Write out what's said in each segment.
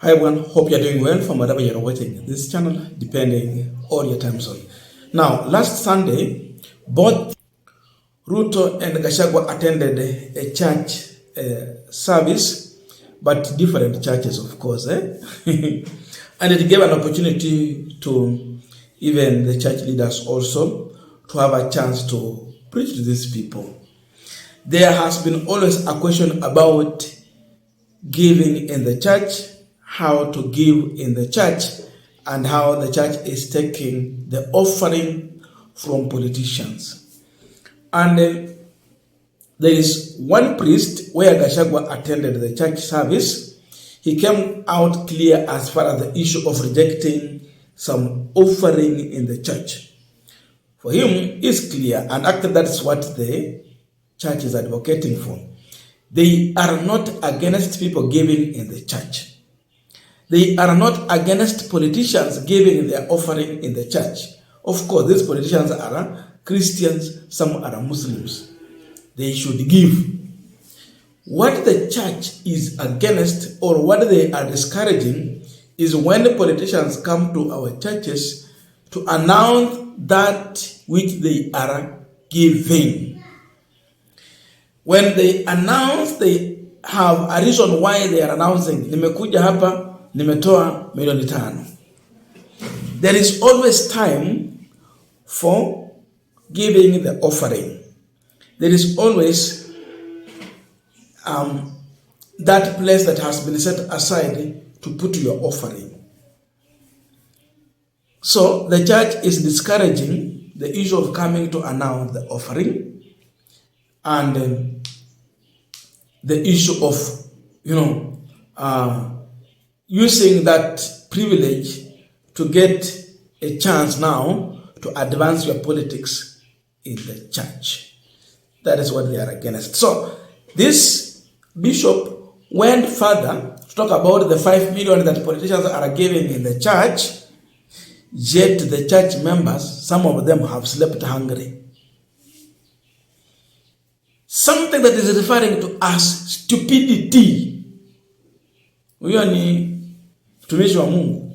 Hi everyone, hope you're doing well from wherever you're watching this channel, depending on your time zone. Now, last Sunday, both Ruto and GACHAGWA attended a church service, but different churches, of course. And it gave an opportunity to even the church leaders also to have a chance to preach to these people. There has been always a question about giving in the church, how to give in the church, and how the church is taking the offering from politicians. And there is one priest where GACHAGWA attended the church service. He came out clear as far as the issue of rejecting some offering in the church. For him, it's clear, and actually that's what the church is advocating for. They are not against people giving in the church. They are not against politicians giving their offering in the church. Of course, these politicians are Christians, some are Muslims. They should give. What the church is against, or what they are discouraging, is when the politicians come to our churches to announce that which they are giving. When they announce, they have a reason why they are announcing. Nimekuja hapa, nimetoa milioni 5. There is always time for giving the offering. There is always that place that has been set aside to put your offering. So the church is discouraging the issue of coming to announce the offering and the issue of, using that privilege to get a chance now to advance your politics in the church. That is what they are against. So this bishop went further to talk about the 5 million that politicians are giving in the church, yet the church members, some of them have slept hungry. Something that is referring to as stupidity. Huyo ni mtumishi wa Mungu.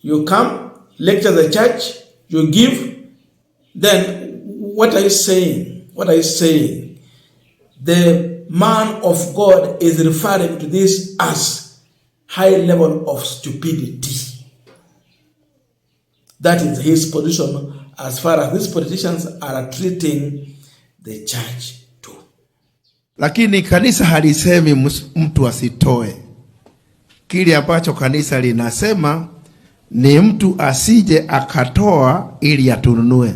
You come, lecture the church, you give, then what are you saying? What are you saying? The man of God is referring to this as high level of stupidity. That is his position as far as these politicians are treating the church too. Lakini kanisa halisemi mtu asitoe. Kile ambacho kanisa linasema ni mtu asije akatoa ili atununue.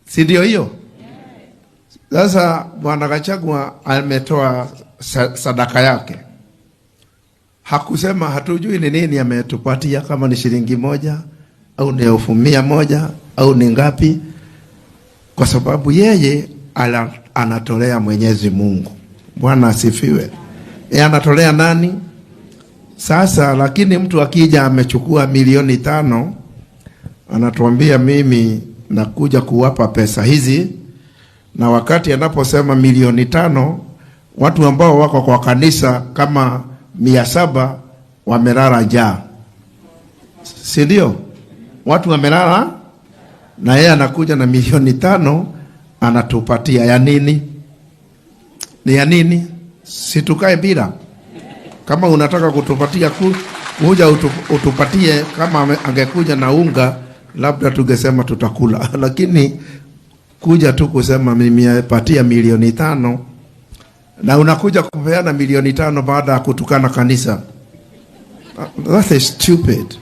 Si ndio hiyo? Sasa Bwana GACHAGWA ametoa sadaka yake. Hakusema hatujui ni nini ametupatia, kama ni shilingi 1 au ni 1,100 au ni ngapi, kwa sababu yeye anatolea Mwenyezi Mungu. Bwana asifiwe. Anatolea nani? Sasa lakini mtu akija amechukua milioni 5, anatuambia mimi nakuja kuwapa pesa hizi, na wakati anaposema milioni 5, watu ambao wako kwa kanisa kama 700 wamelala njaa. Si ndio? Watu wamelala, na yeye anakuja na milioni 5 anatupatia ya nini? Ni ya nini? Situkae bila. Kama unataka kutupatia kuja utupatie. Kama angekuja na unga labda tungesema tutakula. Lakini kuja tu kusema mimi napatia milioni 5 na unakuja kupeana milioni 5 baada ya kutukana kanisa. That is stupid.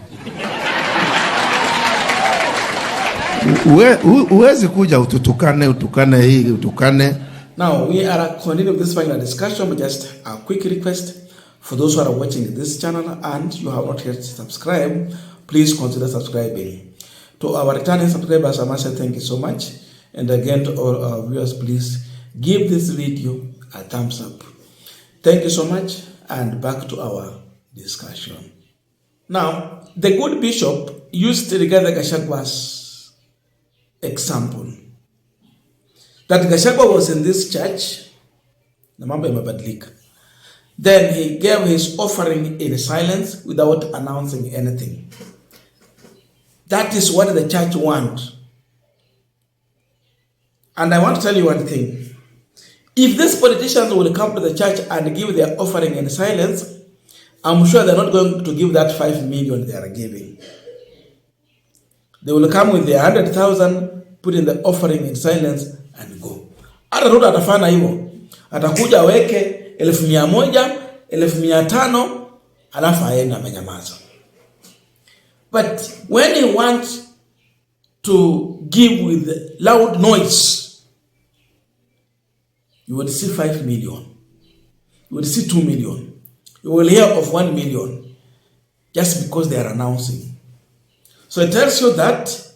Uwezi kuja utukane hii utukane. Now, we are continuing this final discussion, but just a quick request for those who are watching this channel and you have not yet subscribed, please consider subscribing. To our returning subscribers, I must say thank you so much. And again, to all our viewers, please give this video a thumbs up. Thank you so much, and back to our discussion. Now, the good bishop used to regard GACHAGWA's example. That GACHAGWA was in this church, na mambo yamebadilika. Then he gave his offering in silence without announcing anything. That is what the church wants. And I want to tell you one thing. If these politicians will come to the church and give their offering in silence, I'm sure they're not going to give that 5 million they are giving. They will come with their 100,000, put in the offering in silence and go. Hata Ruto atafanya hivyo. Atakuja aweke 100,000, 1,500, alafu aende amenyamaza. But when he wants to give with loud noise, you will see 5 million. You will see 2 million. You will hear of 1 million just because they are announcing. So it tells you that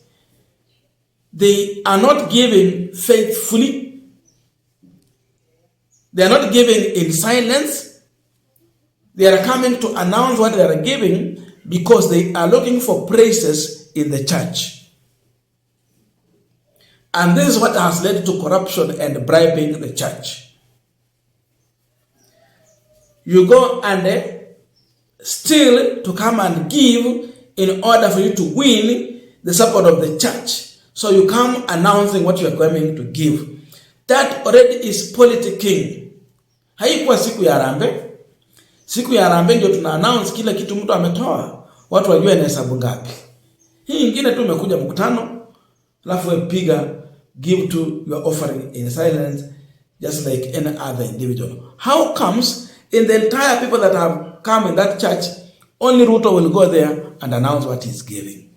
they are not giving faithfully. They are not giving in silence. They are coming to announce what they are giving because they are looking for praises in the church. And this is what has led to corruption and bribing the church. You go and steal to come and give in order for you to win the support of the church. So you come announcing what you are going to give. That already is politicking. Haikuwa siku ya Harambee. Siku ya Harambee ndio tuna announce kila kitu mtu ametoa. Watu wajue ni hesabu ngapi. Hii nyingine tu umekuja mkutano, alafu wepiga give to your offering in silence just like any other individual. How comes in the entire people that have come in that church, only Ruto will go there and announce what he's giving?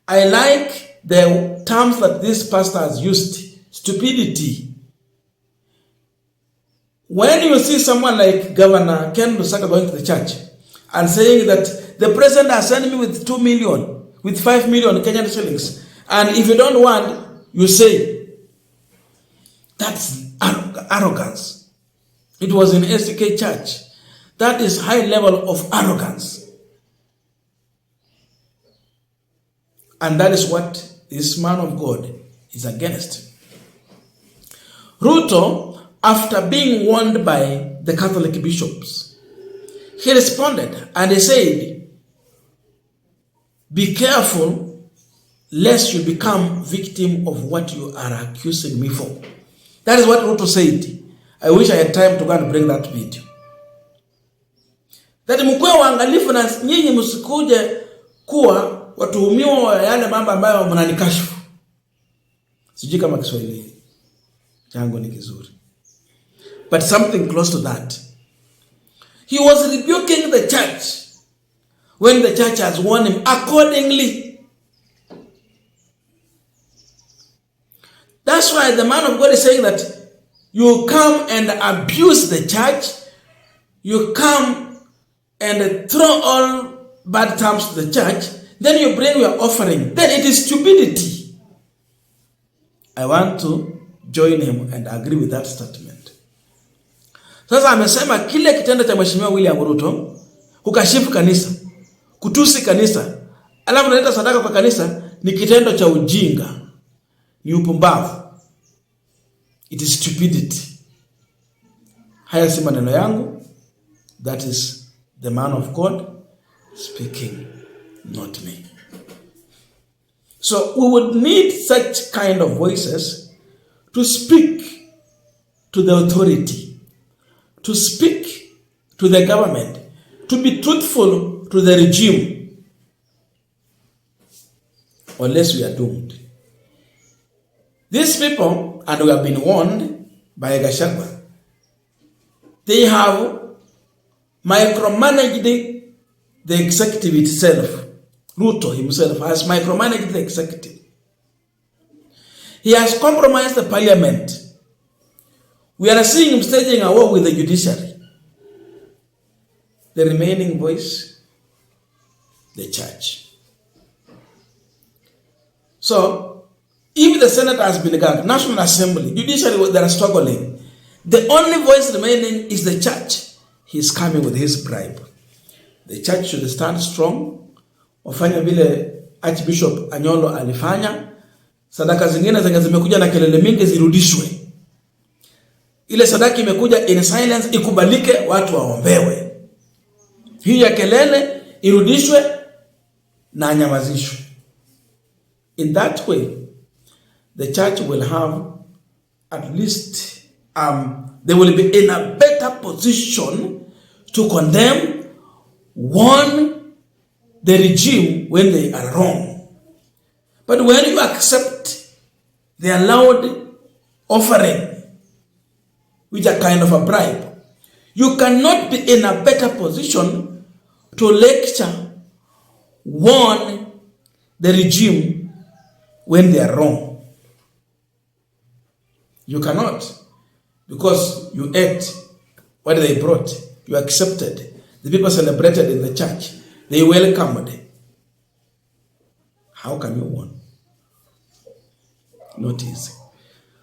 I like the terms that this pastor has used, stupidity. When you see someone like Governor Ken Lusaka going to the church and saying that the president has sent me with 2 million, with 5 million Kenyan shillings, and if you don't want, you say, that's arrogance. It was in SDK church. That is high level of arrogance. And that is what this man of God is against. Ruto, after being warned by the Catholic bishops, he responded and he said, be careful lest you become victim of what you are accusing me for. That is what Ruto said. I wish I had time to go and bring that video. That mkuwe waangalifu na nyinyi msikuje kuwa watuhumiwa wa yale mambo ambayo mnanikashifu. Sijui kama Kiswahili changu ni kizuri. But something close to that. He was rebuking the church when the church has warned him accordingly. That's why the man of God is saying that you come and abuse the church, you come and throw all bad terms to the church, then you bring your offering. Then it is stupidity. I want to join him and agree with that statement. Sasa amesema kile kitendo cha Mheshimiwa William Ruto kukashifu kanisa, kutusi kanisa, alafu analeta sadaka kwa kanisa ni kitendo cha ujinga. Ni upumbavu. It is stupidity. Haya si maneno yangu. That is the man of God speaking, not me. So we would need such kind of voices to speak to the authority, to speak to the government, to be truthful to the regime, unless we are doomed. These people, and we have been warned by GACHAGWA, they have micromanaged the executive itself. Ruto himself has micromanaged the executive. He has compromised the parliament. We are seeing him staging a war with the judiciary. The remaining voice, the church. So, if the Senate has been gagged, National Assembly, judiciary, they are struggling. The only voice remaining is the church. He is coming with his bribe. The church should stand strong. Wafanya vile Archbishop Anyolo alifanya. Sadaka zingine zenye zimekuja na kelele mingi zirudishwe. ile sadaka imekuja in silence, ikubalike, watu waombewe. Hii ya kelele irudishwe na nyamazishwe. In that way, the church will have at least, they will be in a better position to condemn, warn the regime when they are wrong. But when you accept their loud offering, which are kind of a bribe, you cannot be in a better position to lecture, warn the regime when they are wrong. You cannot, because you ate what they brought, you accepted. The people celebrated in the church, they welcomed. How can you warn? Not easy.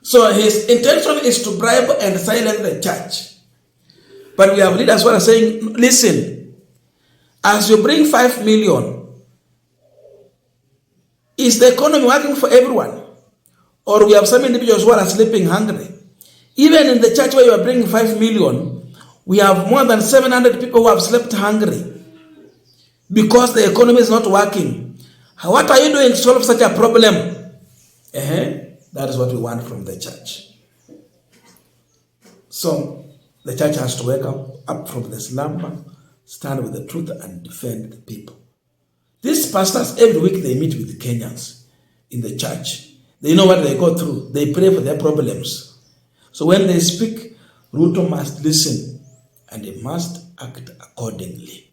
So his intention is to bribe and silence the church. But we have leaders who are saying, listen, as you bring 5 million, is the economy working for everyone? Or we have some individuals who are sleeping hungry? Even in the church where you are bringing 5 million, we have more than 700 people who have slept hungry because the economy is not working. What are you doing to solve such a problem? That is what we want from the church. So the church has to wake up from the slumber, stand with the truth, and defend the people. These pastors, every week they meet with Kenyans in the church. They know what they go through. They pray for their problems. So when they speak, Ruto must listen and he must act accordingly.